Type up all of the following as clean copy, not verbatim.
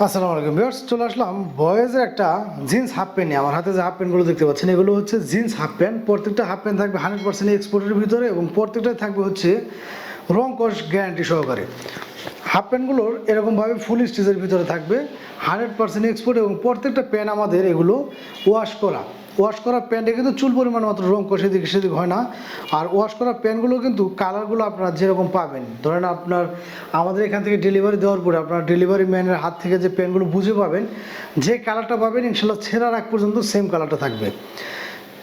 আসসালামু আলাইকুম ভিউয়ার্স, চলে আসলাম বয়েজের একটা জিন্স হাফ প্যান্ট নিয়ে। আমার হাতে যে হাফ প্যান্টগুলো দেখতে পাচ্ছেন এগুলো হচ্ছে জিন্স হাফ প্যান্ট। প্রত্যেকটা হাফ প্যান্ট থাকবে 100% এক্সপোর্টের ভিতরে এবং প্রত্যেকটাই থাকবে হচ্ছে রং কস গ্যারান্টি সহকারে। হাফ প্যান্টগুলোর এরকমভাবে ফুল স্টিচের ভিতরে থাকবে 100% এক্সপোর্ট এবং প্রত্যেকটা প্যান্ট আমাদের এগুলো ওয়াশ করা প্যান্টে কিন্তু চুল পরিমাণ মাত্র রং কষে দিকে সেদিক হয় না। আর ওয়াশ করা প্যান্টগুলো কিন্তু কালারগুলো আপনারা যেরকম পাবেন, ধরেন আপনার আমাদের এখান থেকে ডেলিভারি দেওয়ার পরে আপনার ডেলিভারি ম্যানের হাত থেকে যে প্যান্টগুলো বুঝে পাবেন, যে কালারটা পাবেন ইনশাল্লাহ ছেঁড়ার আগ পর্যন্ত সেম কালারটা থাকবে।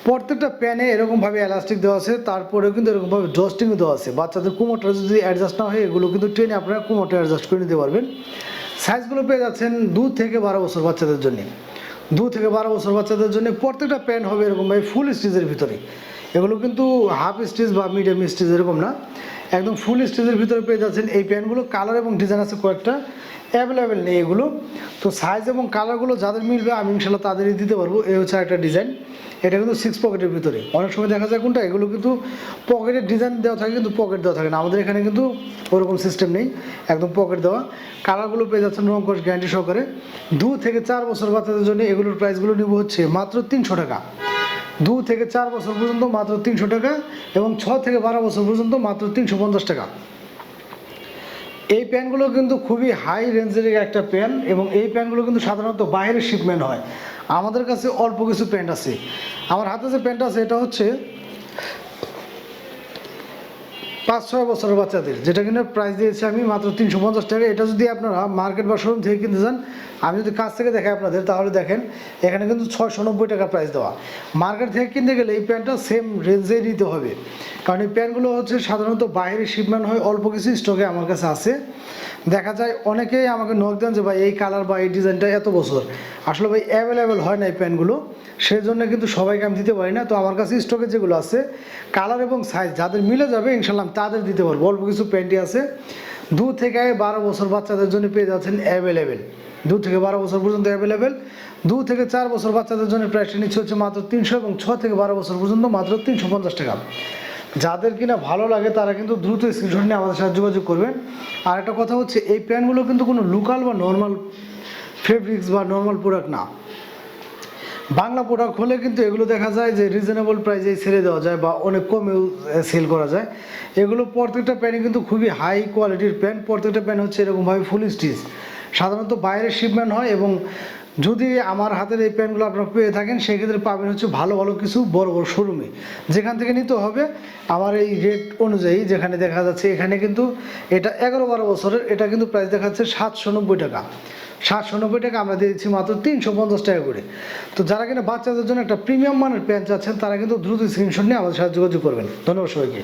প্রত্যেকটা প্যানে এরকমভাবে এলাস্টিক দেওয়া আছে, তারপরেও কিন্তু এরকমভাবে ডস্টিংও দেওয়া আছে। বাচ্চাদের কোমরটা যদি অ্যাডজাস্ট না হয় এগুলো কিন্তু ট্রেনে আপনারা কোমরটা অ্যাডজাস্ট করে নিতে পারবেন। সাইজগুলো পেয়ে যাচ্ছেন 2 থেকে 12 বছর বাচ্চাদের জন্য। 2 থেকে 12 বছর বাচ্চাদের জন্য প্রত্যেকটা প্যান্ট হবে এরকমভাবে ফুল স্টিচের ভিতরে। এগুলো কিন্তু হাফ স্টিচ বা মিডিয়াম স্টিচ এরকম না, একদম ফুল স্টিচের ভিতরে পেয়ে যাচ্ছেন এই প্যান্টগুলো। কালার এবং ডিজাইন আছে কয়েকটা, অ্যাভেলেবেল নেই এগুলো। তো সাইজ এবং কালারগুলো যাদের মিলবে আমি ইনশাল্লাহ তাদেরই দিতে পারবো। এই হচ্ছে একটা ডিজাইন, এটা কিন্তু 6 পকেটের ভিতরে। অনেক সময় দেখা যায় কোনটা এগুলো কিন্তু পকেটের ডিজাইন দেওয়া থাকে কিন্তু পকেট দেওয়া থাকে না, আমাদের এখানে কিন্তু ওরকম সিস্টেম নেই, একদম পকেট দেওয়া। কালারগুলো পেয়ে যাচ্ছেন রং কস গ্যারান্টি সহকারে। 2 থেকে 4 বছর বাচ্চাদের জন্য এগুলোর প্রাইসগুলো নিব হচ্ছে মাত্র 300 টাকা। 2 থেকে 4 বছর পর্যন্ত মাত্র 300 টাকা এবং 6 থেকে 12 বছর পর্যন্ত মাত্র 350 টাকা। এই প্যান্টগুলো কিন্তু খুবই হাই রেঞ্জের একটা প্যান্ট এবং এই প্যান্টগুলো কিন্তু সাধারণত বাইরের শিপমেন্ট হয়। আমাদের কাছে অল্প কিছু প্যান্ট আছে। আমার হাতে যে প্যান্ট আছে এটা হচ্ছে 5-6 বছরের বাচ্চাদের, যেটা কিনা প্রাইস দিয়েছি আমি মাত্র 350 টাকা। এটা যদি আপনারা মার্কেট বা শোরুম থেকে কিনতে চান, আমি যদি কাছ থেকে দেখাই আপনাদের, তাহলে দেখেন এখানে কিন্তু 690 টাকা প্রাইস দেওয়া। মার্কেট থেকে কিনতে গেলে এই প্যান্টটা সেম রেঞ্জে নিতে হবে, কারণ এই প্যান্টগুলো হচ্ছে সাধারণত বাইরে শিপমেন্ট হয়। অল্প কিছু স্টকে আমার কাছে আছে। দেখা যায় অনেকেই আমাকে নক দেন যে ভাই এই কালার বা এই ডিজাইনটা এত বছর, আসলে ভাই অ্যাভেলেবেল হয় না এই প্যান্টগুলো, সেই জন্য কিন্তু সবাইকে আমি দিতে পারি না। তো আমার কাছে স্টকে যেগুলো আছে কালার এবং সাইজ যাদের মিলে যাবে ইনশাল্লাহ তাদের দিতে পারবো। অল্প কিছু প্যান্টই আছে। 2 থেকে 12 বছর বাচ্চাদের জন্য পেয়ে যাচ্ছেন অ্যাভেলেবেল, 2 থেকে 12 বছর পর্যন্ত অ্যাভেলেবেল। 2 থেকে 4 বছর বাচ্চাদের জন্য প্রাইসটা নিচ্ছে হচ্ছে মাত্র 300 এবং 6 থেকে 12 বছর পর্যন্ত মাত্র 350 টাকা। যাদের কিনা ভালো লাগে তারা কিন্তু দ্রুত স্ক্রিনশট নিয়ে আমাদের সাথে যোগাযোগ করবেন। আর একটা কথা হচ্ছে এই প্যান্টগুলো কিন্তু কোনো লোকাল বা নর্মাল ফেব্রিক্স বা নর্মাল প্রোডাক্ট না। বাংলা প্রোডাক্ট হলে কিন্তু এগুলো দেখা যায় যে রিজনেবল প্রাইসে ছেড়ে দেওয়া যায় বা অনেক কমেও সেল করা যায়। এগুলো প্রত্যেকটা প্যান্টই কিন্তু খুবই হাই কোয়ালিটির প্যান্ট। প্রত্যেকটা প্যান্ট হচ্ছে এরকমভাবে ফুল স্টিচ, সাধারণত বাইরের শিপমেন্ট হয়। এবং যদি আমার হাতের এই প্যান্টগুলো আপনারা পেয়ে থাকেন সেক্ষেত্রে পাবেন হচ্ছে ভালো ভালো কিছু বড় বড় শোরুমে, যেখান থেকে নিতে হবে আমার এই রেট অনুযায়ী। যেখানে দেখা যাচ্ছে এখানে কিন্তু এটা 11-12 বছরের, এটা কিন্তু প্রাইস দেখাচ্ছে 790 টাকা। 790 টাকা আমরা দিয়ে দিচ্ছি মাত্র 350 টাকা করে। তো যারা কিনা বাচ্চাদের জন্য একটা প্রিমিয়াম মানের প্যান্ট চাচ্ছেন তারা কিন্তু দ্রুত স্ক্রিনশট নিয়ে আমাদের সাথে যোগাযোগ করবেন। ধন্যবাদ সবাইকে।